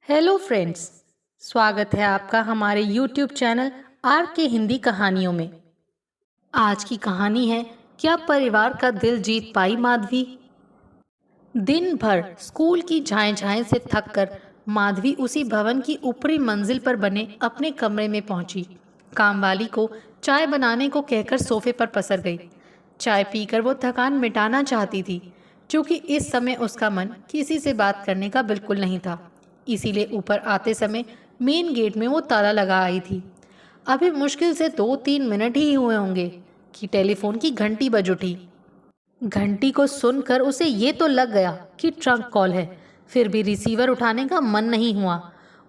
Hello friends. स्वागत है आपका हमारे YouTube चैनल आर के हिंदी कहानियों में। आज की कहानी है क्या परिवार का दिल जीत पाई माधवी। दिन भर स्कूल की झाएं झाएं से थककर माधवी उसी भवन की ऊपरी मंजिल पर बने अपने कमरे में पहुंची। कामवाली को चाय बनाने को कहकर सोफे पर पसर गई। चाय पीकर वो थकान मिटाना चाहती थी, क्योंकि इस समय उसका मन किसी से बात करने का बिल्कुल नहीं था। इसीलिए ऊपर आते समय मेन गेट में वो ताला लगा आई थी। अभी मुश्किल से 2-3 मिनट ही हुए होंगे कि टेलीफोन की घंटी बज उठी। घंटी को सुनकर उसे ये तो लग गया कि ट्रंक कॉल है, फिर भी रिसीवर उठाने का मन नहीं हुआ।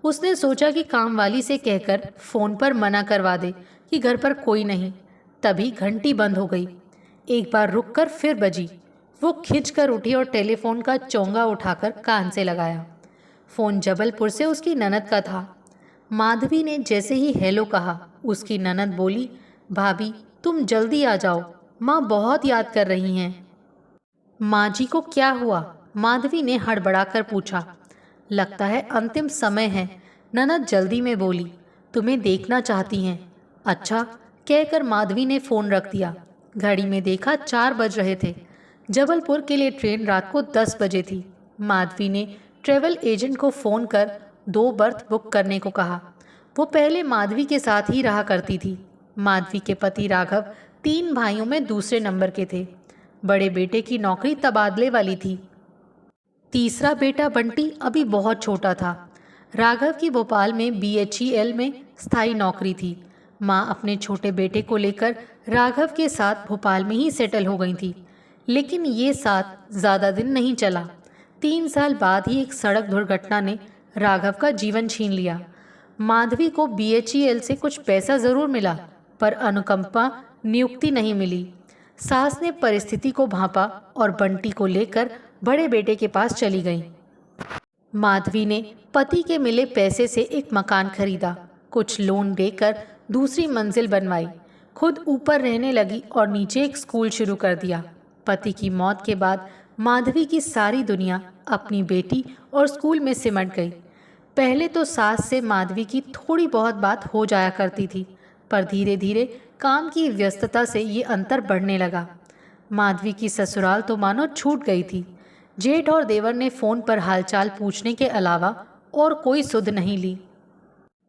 उसने सोचा कि कामवाली से कहकर फोन पर मना करवा दे कि घर पर कोई नहीं। तभी घंटी बंद हो गई। एक बार रुककर फिर बजी। वो खिंचकर उठी और टेलीफोन का चोंगा उठाकर कान से लगाया। फोन जबलपुर से उसकी ननद का था। माधवी ने जैसे ही हेलो कहा, उसकी ननद बोली, भाभी तुम जल्दी आ जाओ, माँ बहुत याद कर रही हैं। माँ जी को क्या हुआ? माधवी ने हड़बड़ाकर पूछा। लगता है अंतिम समय है, ननद जल्दी में बोली, तुम्हें देखना चाहती हैं। अच्छा, कहकर माधवी ने फोन रख दिया। घड़ी में देखा 4 बज रहे थे। जबलपुर के लिए ट्रेन रात को 10 बजे थी। माधवी ने ट्रेवल एजेंट को फ़ोन कर 2 बर्थ बुक करने को कहा। वो पहले माधवी के साथ ही रहा करती थी। माधवी के पति राघव 3 भाइयों में दूसरे नंबर के थे। बड़े बेटे की नौकरी तबादले वाली थी। तीसरा बेटा बंटी अभी बहुत छोटा था। राघव की भोपाल में BHEL में स्थायी नौकरी थी। माँ अपने छोटे बेटे को लेकर राघव के साथ भोपाल में ही सेटल हो गई थी। लेकिन ये साथ ज़्यादा दिन नहीं चला। 3 साल बाद ही एक सड़क दुर्घटना ने राघव का जीवन छीन लिया। माधवी को BHEL से कुछ पैसा ज़रूर मिला, पर अनुकंपा नियुक्ति नहीं मिली। सास ने परिस्थिति को भांपा और बंटी को लेकर बड़े बेटे के पास चली गई। माधवी ने पति के मिले पैसे से एक मकान खरीदा, कुछ लोन देकर दूसरी मंजिल बनवाई, खुद ऊपर रहने लगी और नीचे एक स्कूल शुरू कर दिया। पति की मौत के बाद माधवी की सारी दुनिया अपनी बेटी और स्कूल में सिमट गई। पहले तो सास से माधवी की थोड़ी बहुत बात हो जाया करती थी, पर धीरे धीरे काम की व्यस्तता से ये अंतर बढ़ने लगा। माधवी की ससुराल तो मानो छूट गई थी। जेठ और देवर ने फ़ोन पर हालचाल पूछने के अलावा और कोई सुध नहीं ली।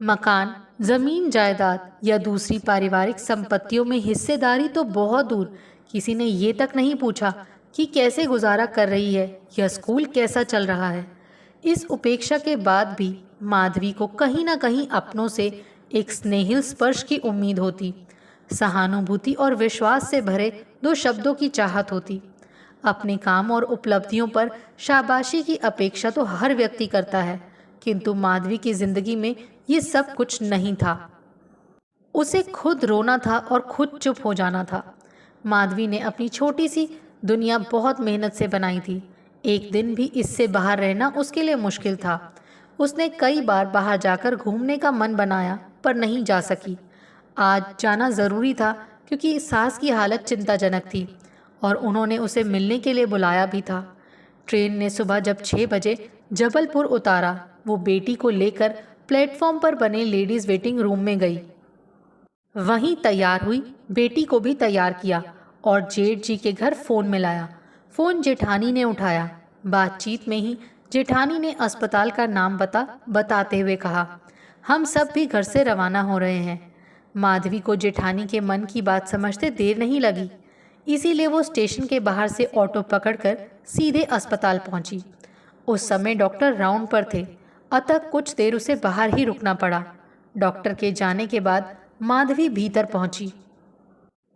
मकान, जमीन जायदाद या दूसरी पारिवारिक संपत्तियों में हिस्सेदारी तो बहुत दूर, किसी ने ये तक नहीं पूछा कि कैसे गुजारा कर रही है या स्कूल कैसा चल रहा है। इस उपेक्षा के बाद भी माधवी को कहीं ना कहीं अपनों से एक स्नेहिल स्पर्श की उम्मीद होती, सहानुभूति और विश्वास से भरे 2 शब्दों की चाहत होती। अपने काम और उपलब्धियों पर शाबाशी की अपेक्षा तो हर व्यक्ति करता है, किंतु माधवी की जिंदगी में ये सब कुछ नहीं था। उसे खुद रोना था और खुद चुप हो जाना था। माधवी ने अपनी छोटी सी दुनिया बहुत मेहनत से बनाई थी। एक दिन भी इससे बाहर रहना उसके लिए मुश्किल था। उसने कई बार बाहर जाकर घूमने का मन बनाया, पर नहीं जा सकी। आज जाना ज़रूरी था, क्योंकि सास की हालत चिंताजनक थी और उन्होंने उसे मिलने के लिए बुलाया भी था। ट्रेन ने सुबह जब 6 बजे जबलपुर उतारा, वो बेटी को लेकर प्लेटफॉर्म पर बने लेडीज़ वेटिंग रूम में गई। वहीं तैयार हुई, बेटी को भी तैयार किया और जेठ जी के घर फ़ोन मिलाया। फ़ोन जेठानी ने उठाया। बातचीत में ही जेठानी ने अस्पताल का नाम बताते हुए कहा, हम सब भी घर से रवाना हो रहे हैं। माधवी को जेठानी के मन की बात समझते देर नहीं लगी, इसीलिए वो स्टेशन के बाहर से ऑटो पकड़कर सीधे अस्पताल पहुंची। उस समय डॉक्टर राउंड पर थे, अतः कुछ देर उसे बाहर ही रुकना पड़ा। डॉक्टर के जाने के बाद माधवी भीतर पहुंची।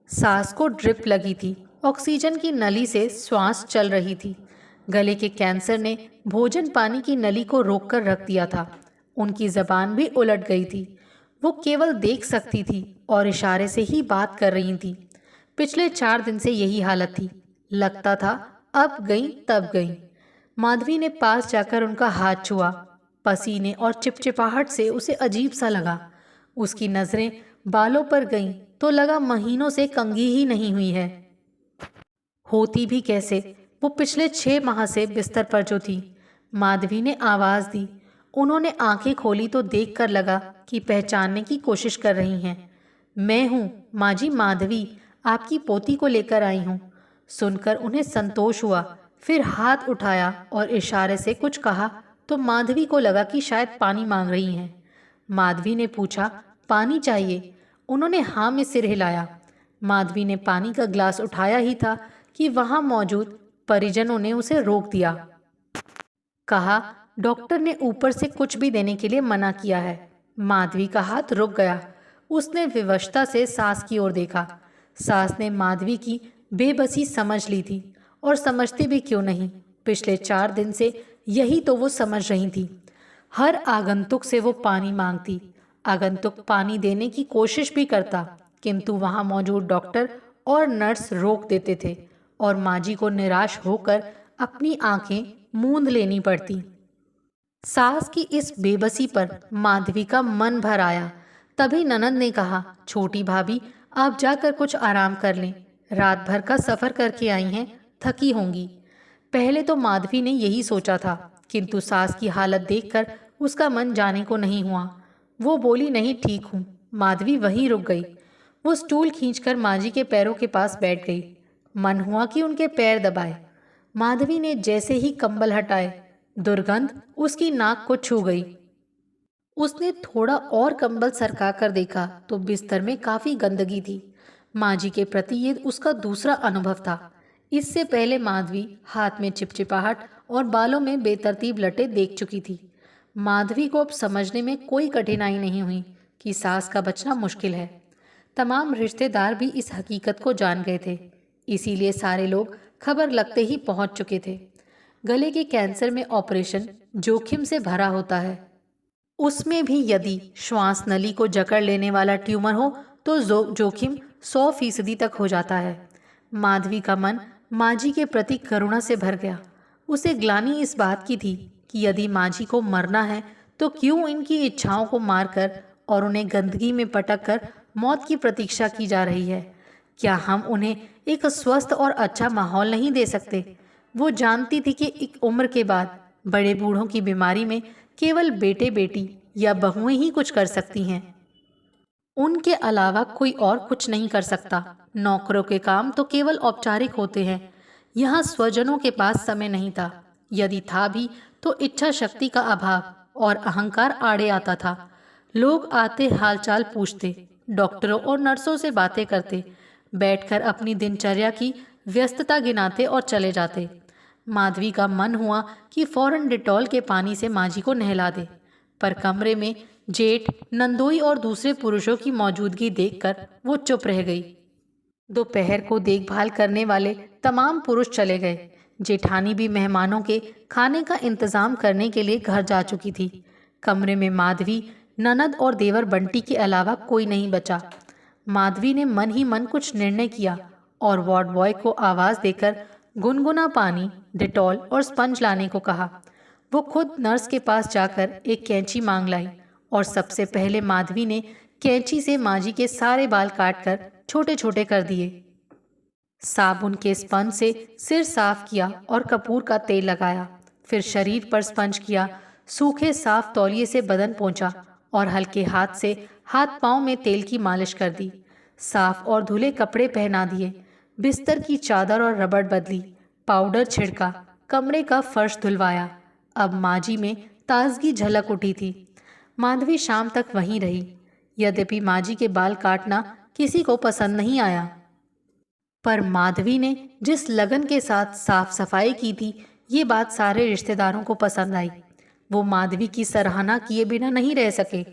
सास को ड्रिप लगी थी, ऑक्सीजन की नली से श्वास चल रही थी। गले के कैंसर ने भोजन पानी की नली को रोककर रख दिया था। उनकी जबान भी उलट गई थी। वो केवल देख सकती थी और इशारे से ही बात कर रही थी। पिछले 4 दिन से यही हालत थी। लगता था अब गई तब गई। माधवी ने पास जाकर उनका हाथ छुआ। पसीने और चिपचिपाहट से उसे अजीब सा लगा। उसकी नज़रें बालों पर गईं तो लगा महीनों से कंघी ही नहीं हुई है। होती भी कैसे, वो पिछले 6 माह से बिस्तर पर जो थी। माधवी ने आवाज़ दी उन्होंने आंखें खोली तो देखकर लगा कि पहचानने की कोशिश कर रही हैं। मैं हूँ माँ जी, माधवी, आपकी पोती को लेकर आई हूँ। सुनकर उन्हें संतोष हुआ। फिर हाथ उठाया और इशारे से कुछ कहा तो माधवी को लगा कि शायद पानी मांग रही हैं। माधवी ने पूछा, पानी चाहिए? उन्होंने हाँ में सिर हिलाया। माधवी ने पानी का ग्लास उठाया ही था कि वहां मौजूद परिजनों ने उसे रोक दिया। कहा, डॉक्टर ने ऊपर से कुछ भी देने के लिए मना किया है। माधवी का हाथ रुक गया। उसने विवशता से सास की ओर देखा। सास ने माधवी की बेबसी समझ ली थी, और समझती भी क्यों नहीं, पिछले 4 दिन से यही तो वो समझ रही थी। हर आगंतुक से वो पानी मांगती, आगंतुक पानी देने की कोशिश भी करता, किंतु वहां मौजूद डॉक्टर और नर्स रोक देते थे और माँ जी को निराश होकर अपनी आंखें मूंद लेनी पड़ती। सास की इस बेबसी पर माधवी का मन भर आया। तभी ननद ने कहा, छोटी भाभी, आप जाकर कुछ आराम कर लें। रात भर का सफर करके आई हैं, थकी होंगी। पहले तो माधवी ने यही सोचा था, किंतु सास की हालत देखकर उसका मन जाने को नहीं हुआ। वो बोली, नहीं, ठीक हूँ। माधवी वहीं रुक गई। वो स्टूल खींचकर माँ जी के पैरों के पास बैठ गई। मन हुआ कि उनके पैर दबाए। माधवी ने जैसे ही कंबल हटाए, दुर्गंध उसकी नाक को छू गई। उसने थोड़ा और कंबल सरका कर देखा तो बिस्तर में काफी गंदगी थी। माँ जी के प्रति ये उसका दूसरा अनुभव था। इससे पहले माधवी हाथ में चिपचिपाहट और बालों में बेतरतीब लटे देख चुकी थी। माधवी को अब समझने में कोई कठिनाई नहीं हुई कि सास का बचना मुश्किल है। तमाम रिश्तेदार भी इस हकीकत को जान गए थे, इसीलिए सारे लोग खबर लगते ही पहुंच चुके थे। गले के कैंसर में ऑपरेशन जोखिम से भरा होता है। उसमें भी यदि श्वास नली को जकड़ लेने वाला ट्यूमर हो तो जोखिम 100% तक हो जाता है। माधवी का मन माँ जी के प्रति करुणा से भर गया। उसे ग्लानि इस बात की थी कि यदि माँ जी को मरना है तो क्यों इनकी इच्छाओं को मारकर और उन्हें गंदगी में पटक कर मौत की प्रतीक्षा की जा रही है। क्या हम उन्हें एक स्वस्थ और अच्छा माहौल नहीं दे सकते? वो जानती थी कि एक उम्र के बाद बड़े बूढ़ों की बीमारी में केवल बेटे बेटी या बहुएं ही कुछ कर सकती हैं। उनके अलावा कोई और कुछ नहीं कर सकता। नौकरों के काम तो केवल औपचारिक होते हैं। यहाँ स्वजनों के पास समय नहीं था। यदि था भी तो इच्छा शक्ति का अभाव और अहंकार आड़े आता था। लोग आते हालचाल पूछते, डॉक्टरों और नर्सों से बातें करते, बैठकर अपनी दिनचर्या की व्यस्तता गिनाते और चले जाते। माधवी का मन हुआ कि फौरन डिटॉल के पानी से माँ जी को नहला दे, पर कमरे में जेठ, नंदोई और दूसरे पुरुषों की मौजूदगी देखकर वो चुप रह गई। दोपहर को देखभाल करने वाले तमाम पुरुष चले गए। जेठानी भी मेहमानों के खाने का इंतजाम करने के लिए घर जा चुकी थी। कमरे में माधवी, ननद और देवर बंटी के अलावा कोई नहीं बचा। माधवी ने मन ही मन कुछ निर्णय किया और वार्ड बॉय को आवाज देकर गुनगुना पानी, डिटॉल और स्पंज लाने को कहा। वो खुद नर्स के पास जाकर एक कैंची मांग लाई और सबसे पहले माधवी ने कैंची से माँ जी के सारे बाल काटकर छोटे छोटे कर दिए। साबुन के स्पंज से सिर साफ किया और कपूर का तेल लगाया। फिर शरीर पर स्पंज किया, सूखे साफ तौलिए से बदन पोंछा और हल्के हाथ से हाथ पांव में तेल की मालिश कर दी। साफ और धुले कपड़े पहना दिए, बिस्तर की चादर और रबड़ बदली, पाउडर छिड़का, कमरे का फर्श धुलवाया। अब माँ जी में ताजगी झलक उठी थी। माधवी शाम तक वहीं रही। यद्यपि माँ जी के बाल काटना किसी को पसंद नहीं आया, पर माधवी ने जिस लगन के साथ साफ सफाई की थी, ये बात सारे रिश्तेदारों को पसंद आई। वो माधवी की सराहना किए बिना नहीं रह सके।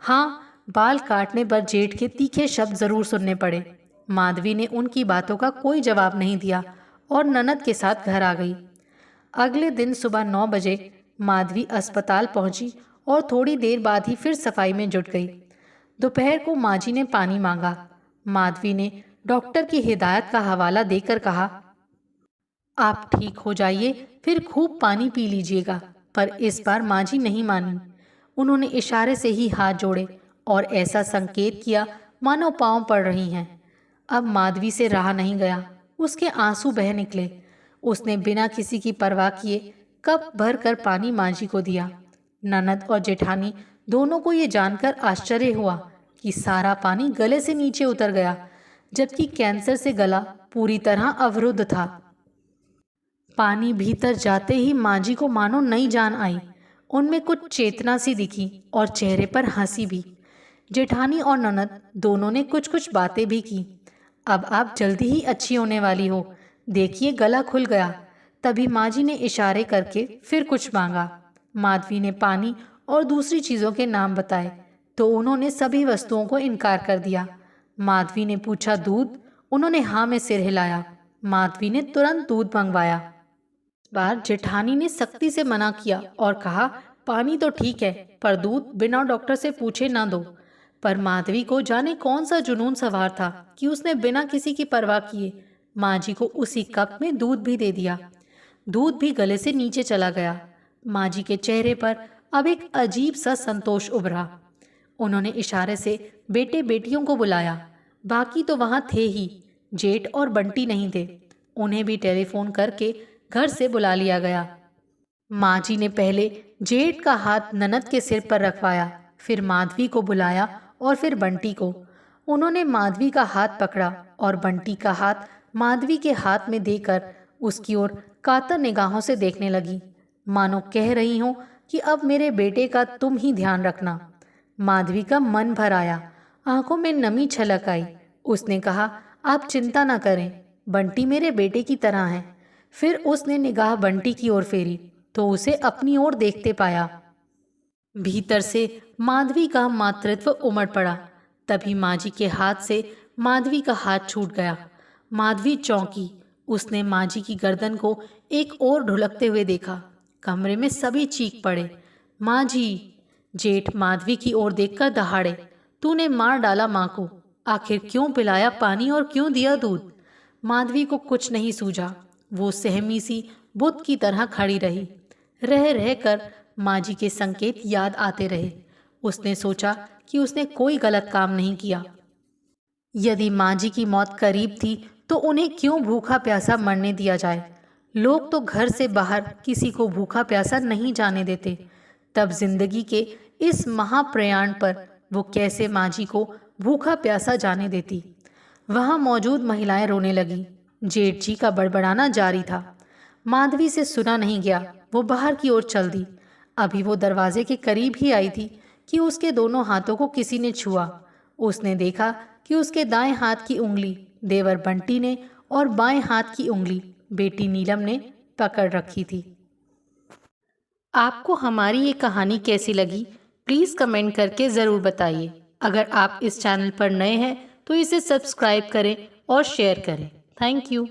हाँ, बाल काटने पर जेठ के तीखे शब्द जरूर सुनने पड़े। माधवी ने उनकी बातों का कोई जवाब नहीं दिया और ननद के साथ घर आ गई। अगले दिन सुबह 9 बजे माधवी अस्पताल पहुंची और थोड़ी देर बाद ही फिर सफाई में जुट गई। दोपहर को माँ जी ने पानी मांगा। माधवी ने डॉक्टर की हिदायत का हवाला देकर कहा, आप ठीक हो जाइए, फिर खूब पानी पी लीजिएगा। पर इस बार माँ जी नहीं मानी। उन्होंने इशारे से ही हाथ जोड़े और ऐसा संकेत किया मानो पांव पड़ रही हैं। अब माधवी से रहा नहीं गया, उसके आंसू बह निकले। उसने बिना किसी की परवाह किए कप भर कर पानी माँ जी को दिया। ननद और जेठानी दोनों को ये जानकर आश्चर्य हुआ कि सारा पानी गले से नीचे उतर गया, जबकि कैंसर से गला पूरी तरह अवरुद्ध था। पानी भीतर जाते ही माँ जी को मानो नई जान आई। उनमें कुछ चेतना सी दिखी और चेहरे पर हंसी भी। जेठानी और ननद दोनों ने कुछ कुछ बातें भी की। अब आप जल्दी ही अच्छी होने वाली हो, देखिए गला खुल गया। तभी माँ जी ने इशारे करके फिर कुछ मांगा। माधवी ने पानी और दूसरी चीज़ों के नाम बताए तो उन्होंने सभी वस्तुओं को इनकार कर दिया। माधवी ने पूछा दूध, उन्होंने हाँ में सिर हिलाया। माधवी ने तुरंत दूध मंगवाया। इस बार जेठानी ने सख्ती से मना किया और कहा पानी तो ठीक है, पर दूध बिना डॉक्टर से पूछे ना दो। पर माधवी को जाने कौन सा जुनून सवार था कि उसने बिना किसी की परवाह किए माँ जी को उसी कप में दूध भी दे दिया। दूध भी गले से नीचे चला गया। माँ जी के चेहरे पर अब एक अजीब सा संतोष उभरा। उन्होंने इशारे से बेटे बेटियों को बुलाया। बाकी तो वहाँ थे ही, जेठ और बंटी नहीं थे। उन्हें भी टेलीफोन करके घर से बुला लिया गया। माँ जी ने पहले जेठ का हाथ ननद के सिर पर रखवाया, फिर माधवी को बुलाया और फिर बंटी को। उन्होंने माधवी का हाथ पकड़ा और बंटी का हाथ माधवी के हाथ में देकर उसकी ओर कातर निगाहों से देखने लगी, मानो कह रही हो कि अब मेरे बेटे का तुम ही ध्यान रखना। माधवी का मन भर आया, आंखों में नमी छलक आई। उसने कहा आप चिंता न करें, बंटी मेरे बेटे की तरह है। फिर उसने निगाह बंटी की ओर फेरी तो उसे अपनी ओर देखते पाया। भीतर से माधवी का मातृत्व उमड़ पड़ा। तभी माँ जी के हाथ से माधवी का हाथ छूट गया। माधवी चौंकी। उसने माँ जी की गर्दन को एक ओर ढुलकते हुए देखा। कमरे में सभी चीख पड़े, माँ जी! जेठ माधवी की ओर देखकर दहाड़े, तूने मार डाला माँ को, आखिर क्यों पिलाया पानी और क्यों दिया दूध? माधवी को कुछ नहीं सूझा। वो सहमी सी बुत की तरह खड़ी रही। रह रह कर माँ जी के संकेत याद आते रहे। उसने सोचा कि उसने कोई गलत काम नहीं किया। यदि माँ जी की मौत करीब थी तो उन्हें क्यों भूखा प्यासा मरने दिया जाए? लोग तो घर से बाहर किसी को भूखा प्यासा नहीं जाने देते। तब जिंदगी के इस महाप्रयाण पर वो कैसे माँ जी को भूखा प्यासा जाने देती? वहाँ मौजूद महिलाएं रोने लगी। जेठ जी का बड़बड़ाना जारी था। माधवी से सुना नहीं गया। वो बाहर की ओर चल दी। अभी वो दरवाजे के करीब ही आई थी कि उसके दोनों हाथों को किसी ने छुआ। उसने देखा कि उसके दाएं हाथ की उंगली देवर बंटी ने और बाएं हाथ की उंगली बेटी नीलम ने पकड़ रखी थी। आपको हमारी ये कहानी कैसी लगी, प्लीज़ कमेंट करके ज़रूर बताइए। अगर आप इस चैनल पर नए हैं तो इसे सब्सक्राइब करें और शेयर करें। Thank you.